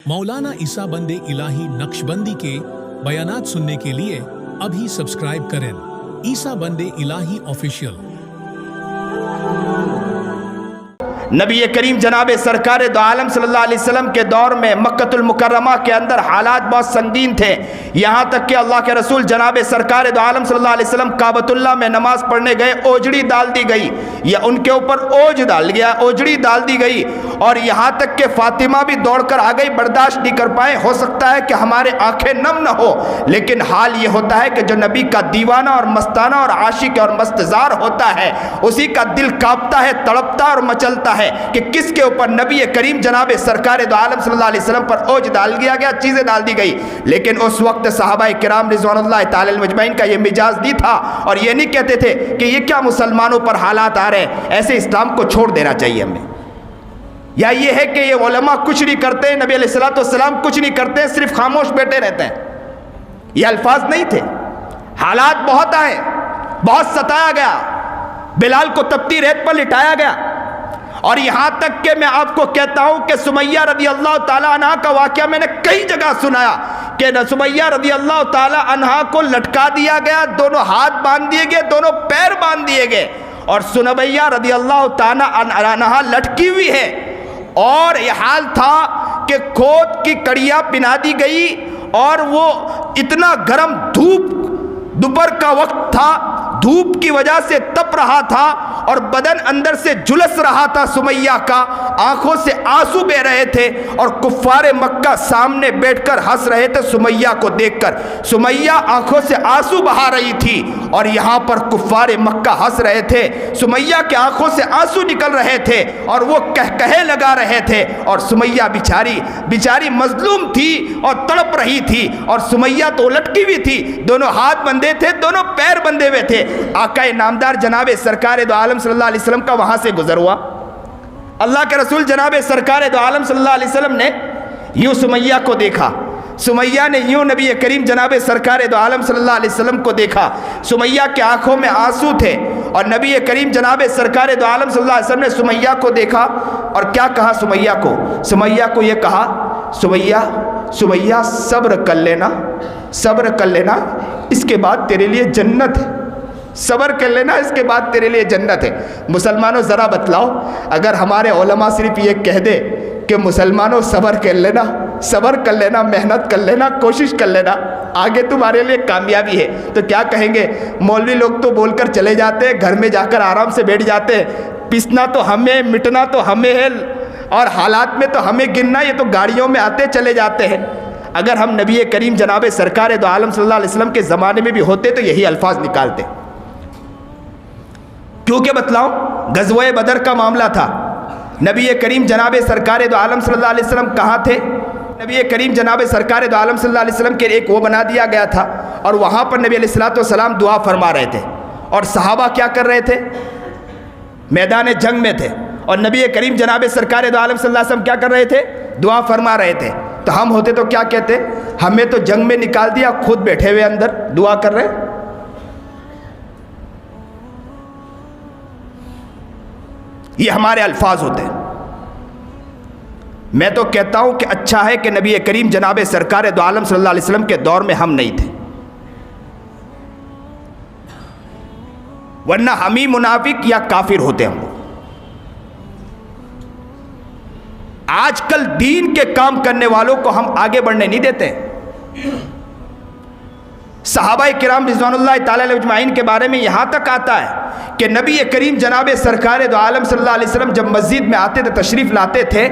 मौलाना ईसा बंदे इलाही नक्शबंदी के बयानात सुनने के लिए अभी सब्सक्राइब करें ईसा बंदे इलाही ऑफिशियल। नबी करीम जनाब सरकार दो आलम सल्लल्लाहु अलैहि वसल्लम के दौर में मक्कतुल मुकर्रमा के अंदर हालात बहुत संगीन थे। यहाँ तक कि अल्लाह के रसूल जनाब सरकार दो आलम सल्लल्लाहु अलैहि वसल्लम काबतुल्लाह में नमाज पढ़ने गए, ओजड़ी डाल दी गई या उनके ऊपर ओजड़ी डाल दी गई और यहाँ तक कि फातिमा भी दौड़कर आ गई, बर्दाश्त नहीं कर पाए। हो सकता है कि हमारे आंखें नम न हो, लेकिन हाल ये होता है कि जो नबी का दीवाना और मस्ताना और आशिक और मस्तजार होता है, उसी का दिल कांपता है, तड़पता और मचलता है कि किसके ऊपर नबी करीम जनाब सरकार दो आलम सल्लल्लाहु अलैहि वसल्लम पर ओज डाल दिया गया, चीजें डाल दी गई। लेकिन उस वक्त सहाबाए किराम रिज़वानुल्लाह ताला अलैहिम अजमईन का ये मिजाज नहीं था और ये नहीं कहते थे कि ये क्या मुसलमानों पर हालात आ रहे हैं, ऐसे इस्लाम को छोड़ देना चाहिए हमें। या ये है कि ये उलमा कुछ नहीं करते, नबी अलैहिस्सलाम कुछ नहीं करते, सिर्फ खामोश बैठे रहते हैं। ये अल्फाज नहीं थे। हालात बहुत आए, बहुत सताया गया, बिलाल को तपती रेत पर लिटाया गया और यहां तक कि मैं आपको कहता हूं कि सुमैया रदी अल्लाह ताला अन्हा का वाकया मैंने कई जगह सुनाया कि सुमैया रदी अल्लाह ताला अन्हा को लटका दिया गया, दोनों हाथ बांध दिए गए, दोनों पैर बांध दिए गए और सुमैया रदी अल्लाह ताला अन्हा लटकी हुई है। और यह हाल था कि खोद की कड़ियां पिना दी गई और वो इतना गर्म धूप, दोपहर का वक्त था, धूप की वजह से तप रहा था और बदन अंदर से झुलस रहा था सुमैया का, आंखों से आंसू बह रहे थे और कुफ्फारे मक्का सामने बैठकर हंस रहे थे सुमैया को देखकर। सुमैया आंखों से आंसू बहा रही थी और यहाँ पर कुफ्फारे मक्का हंस रहे थे, सुमैया के आंखों से आंसू निकल रहे थे और वो कहे लगा रहे थे और सुमैया बिचारी मजलूम थी और तड़प रही थी और सुमैया तो लटकी हुई थी, दोनों हाथ बंधे थे, दोनों पैर बंधे हुए थे। आका नामदार जनाब सरकार दो आलम सल्लल्लाहु अलैहि वसल्लम का वहां से गुजर हुआ। अल्लाह के रसूल जनाब सरकार दो आलम सल्लल्लाहु अलैहि वसल्लम ने यूं सुमैया को देखा, सुमैया ने यूं नबी करीम जनाब सरकार दो आलम सल्लल्लाहु अलैहि वसल्लम को देखा। सुमैया के आंखों में आंसू थे और नबी करीम जनाब सरकार दो आलम सल्लल्लाहु अलैहि वसल्लम ने सुमैया को देखा और क्या कहा सुमैया को ये कहा, सुमैया सब्र कर लेना, इसके बाद तेरे लिए जन्नत है, सब्र कर लेना, इसके बाद तेरे लिए जन्नत है। मुसलमानों ज़रा बतलाओ, अगर हमारे उलमा सिर्फ ये कह दे कि मुसलमानों सब्र कर लेना, मेहनत कर लेना, कोशिश कर लेना, आगे तुम्हारे लिए कामयाबी है, तो क्या कहेंगे? मौलवी लोग तो बोलकर चले जाते हैं, घर में जाकर आराम से बैठ जाते हैं, पिसना तो हमें, मिटना तो हमें है और हालात में तो हमें गिनना, ये तो गाड़ियों में आते चले जाते हैं। अगर हम नबी करीम जनाब सरकार दो आलम सल्लल्लाहु अलैहि वसल्लम के ज़माने में भी होते तो यही अल्फाज निकालते। क्योंकि बतलाओ, गज़वे बदर का मामला था, नबी करीम जनाब सरकार दो आलम सल्लल्लाहु अलैहि वसल्लम कहाँ थे? नबी करीम जनाब सरकार दो आलम सल्लल्लाहु अलैहि वसल्लम के एक वो बना दिया गया था और वहाँ पर नबी अलैहिस्सलाम दुआ फरमा रहे थे और सहाबा क्या कर रहे थे? मैदान जंग में थे और नबी करीम जनाब सरकार दो आलम सल्लल्लाहु अलैहि वसल्लम क्या कर रहे थे? दुआ फरमा रहे थे। तो हम होते तो क्या कहते? हमें तो जंग में निकाल दिया, खुद बैठे हुए अंदर दुआ कर रहे। ये हमारे अल्फाज होते हैं। मैं तो कहता हूं कि अच्छा है कि नबी करीम जनाब सरकार दो आलम सल्लल्लाहु अलैहि वसल्लम के दौर में हम नहीं थे, वरना हम ही मुनाफिक या काफिर होते हम। आजकल दीन के काम करने वालों को हम आगे बढ़ने नहीं देते। सहाबाए किराम रिज़वानुल्लाह ताला अलैहिम अजमईन के बारे में यहाँ तक आता है कि नबी करीम जनाब सरकार दो आलम सल्लल्लाहु अलैहि वसल्लम जब मस्जिद में आते थे, तशरीफ़ लाते थे,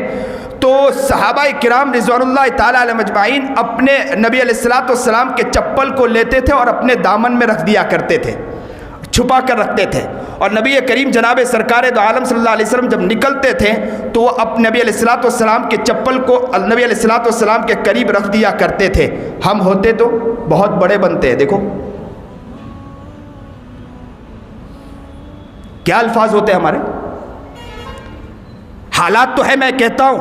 तो सहाबाए किराम रिज़वानुल्लाह ताला अलैहिम अजमईन अपने नबी अलैहिस्सलाम के चप्पल को लेते थे और अपने दामन में रख दिया करते थे, छुपा कर रखते थे। और नबी करीम जनाब सरकार दो आलम सल्लल्लाहु अलैहि वसल्लम जब निकलते थे तो वो अपने नबी अलैहिस्सलाम के चप्पल को नबी अलैहिस्सलाम के करीब रख दिया करते थे। हम होते तो बहुत बड़े बनते हैं। देखो क्या अल्फाज होते हैं हमारे। हालात तो है, मैं कहता हूं,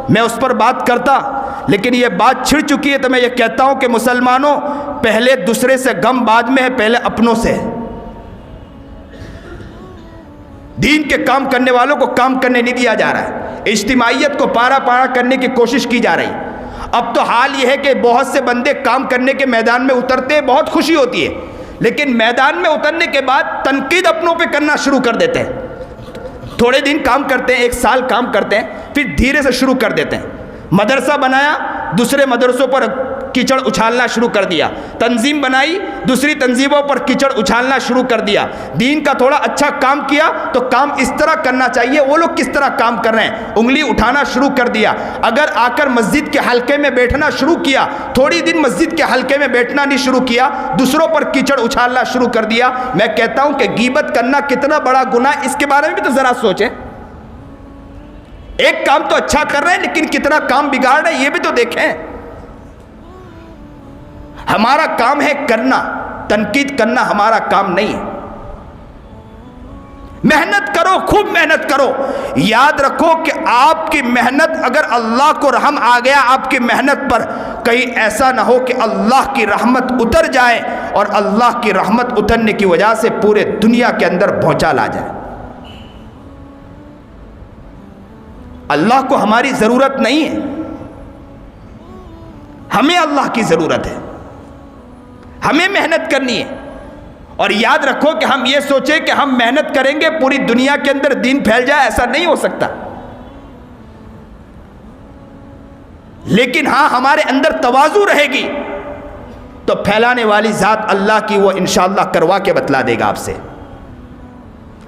मैं उस पर बात करता, लेकिन ये बात छिड़ चुकी है तो मैं ये कहता हूं कि मुसलमानों, पहले दूसरे से गम बाद में है, पहले अपनों से है। दीन के काम करने वालों को काम करने नहीं दिया जा रहा है, इज्तिमाइयत को पारा पारा करने की कोशिश की जा रही। اب تو حال یہ ہے کہ بہت سے بندے کام کرنے کے میدان میں اترتے ہیں، بہت خوشی ہوتی ہے، لیکن میدان میں اترنے کے بعد تنقید اپنوں پہ کرنا شروع کر دیتے ہیں۔ تھوڑے دن کام کرتے ہیں، 1 سال کام کرتے ہیں، پھر دھیرے سے شروع کر دیتے ہیں۔ مدرسہ بنایا، دوسرے مدرسوں پر کیچڑ اچھالنا شروع کر دیا، تنظیم بنائی، دوسری تنظیموں پر کیچڑ اچھالنا شروع کر دیا۔ دین کا تھوڑا اچھا کام کیا تو کام اس طرح کرنا چاہیے، وہ لوگ کس طرح کام کر رہے ہیں انگلی اٹھانا شروع کر دیا۔ اگر آ کر مسجد کے حلقے میں بیٹھنا شروع کیا، تھوڑی دن مسجد کے حلقے میں بیٹھنا نہیں شروع کیا، دوسروں پر کیچڑ اچھالنا شروع کر دیا۔ میں کہتا ہوں کہ غیبت کرنا کتنا بڑا گناہ، اس کے بارے میں بھی تو ذرا سوچیں۔ ایک کام تو اچھا کر رہے ہیں لیکن کتنا کام بگاڑ رہے ہیں یہ بھی تو دیکھیں۔ ہمارا کام ہے کرنا، تنقید کرنا ہمارا کام نہیں ہے۔ محنت کرو، خوب محنت کرو، یاد رکھو کہ آپ کی محنت اگر اللہ کو رحم آ گیا آپ کی محنت پر، کہیں ایسا نہ ہو کہ اللہ کی رحمت اتر جائے اور اللہ کی رحمت اترنے کی وجہ سے پورے دنیا کے اندر بھونچال آ جائے۔ اللہ کو ہماری ضرورت نہیں ہے، ہمیں اللہ کی ضرورت ہے، ہمیں محنت کرنی ہے۔ اور یاد رکھو کہ ہم یہ سوچیں کہ ہم محنت کریں گے پوری دنیا کے اندر دین پھیل جائے، ایسا نہیں ہو سکتا۔ لیکن ہاں ہمارے اندر تواضع رہے گی تو پھیلانے والی ذات اللہ کی وہ انشاءاللہ کروا کے بتلا دے گا آپ سے۔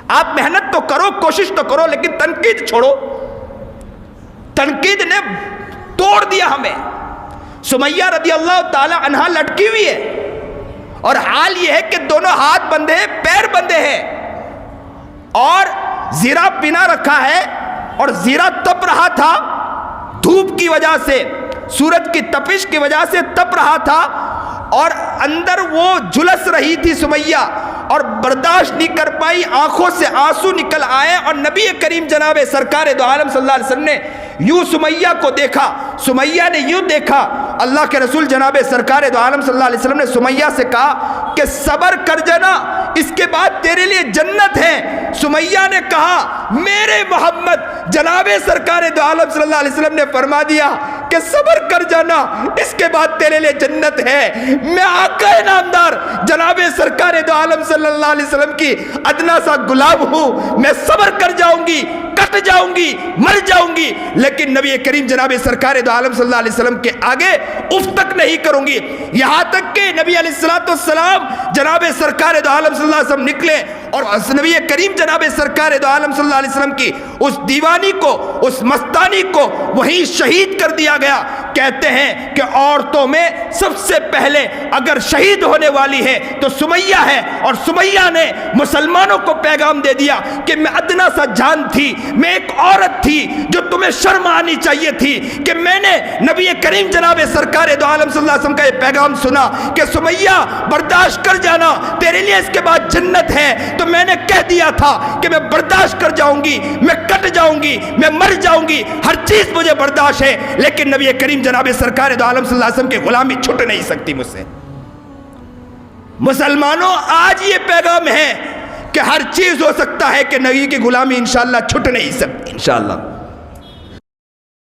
آپ محنت تو کرو، کوشش تو کرو، لیکن تنقید چھوڑو۔ تنقید نے توڑ دیا ہمیں۔ سمیہ رضی اللہ تعالی عنہا لٹکی ہوئی ہے اور حال یہ ہے کہ دونوں ہاتھ بندھے ہیں، پیر بندھے ہیں، اور زیرہ پنا رکھا ہے، اور زیرہ تپ رہا تھا دھوپ کی وجہ سے، سورج کی تپش کی وجہ سے تپ رہا تھا، اور اندر وہ جھلس رہی تھی سمیہ، اور برداشت نہیں کر پائی، آنکھوں سے آنسو نکل آئے، اور نبی کریم جناب سرکار دو عالم صلی اللہ علیہ وسلم نے یوں سمیہ کو دیکھا، سمیہ نے یوں دیکھا۔ اللہ کے رسول جناب سرکار دو عالم صلی اللہ علیہ وسلم نے سمیہ سے کہا کہ صبر کر جانا، اس کے بعد تیرے لیے جنت ہے۔ سمیہ نے کہا میرے محمد، جناب سرکار دو عالم صلی اللہ علیہ وسلم نے فرما دیا کہ صبر کر جانا، اس کے بعد تیرے لیے جنت ہے۔ میں آقا نامدار جناب سرکار دو عالم صلی اللہ علیہ وسلم کی ادنا سا غلام ہوں، میں صبر کر جاؤں گی، کٹ جاؤں گی، مر جاؤں گی، لیکن نبی کریم جناب سرکار دو عالم صلی اللہ علیہ وسلم کے آگے اف تک نہیں کروں گی۔ یہاں تک کہ نبی علیہ السلام جناب سرکار دو عالم صلی اللہ علیہ وسلم نکلے اور نبی کریم جناب سرکار دو عالم صلی اللہ علیہ وسلم کی اس دیوانی کو، اس مستانی کو وہیں شہید کر دیا گیا۔ کہتے ہیں کہ عورتوں میں سب سے پہلے اگر شہید ہونے والی ہے تو سمیہ ہے، اور سمیہ نے مسلمانوں کو پیغام دے دیا کہ میں ادنا سا جان تھی، میں ایک عورت تھی جو تمہیں شرم آنی چاہیے تھی کہ میں نے نبی کریم جناب سرکار دو عالم صلی اللہ علیہ وسلم کا یہ پیغام سنا کہ سمیہ برداشت کر جانا، تیرے لیے اس کے بعد جنت ہے، تو میں نے کہہ دیا تھا کہ میں برداشت کر جاؤں گی، میں کٹ جاؤں گی، میں مر جاؤں گی، ہر چیز مجھے برداشت ہے، لیکن نبی کریم جناب سرکار دو عالم صلی اللہ علیہ وسلم کی غلامی چھٹ نہیں سکتی مجھ سے۔ مسلمانوں آج یہ پیغام ہے کہ ہر چیز ہو سکتا ہے کہ نبی کی غلامی انشاءاللہ چھٹ نہیں سکتی انشاءاللہ۔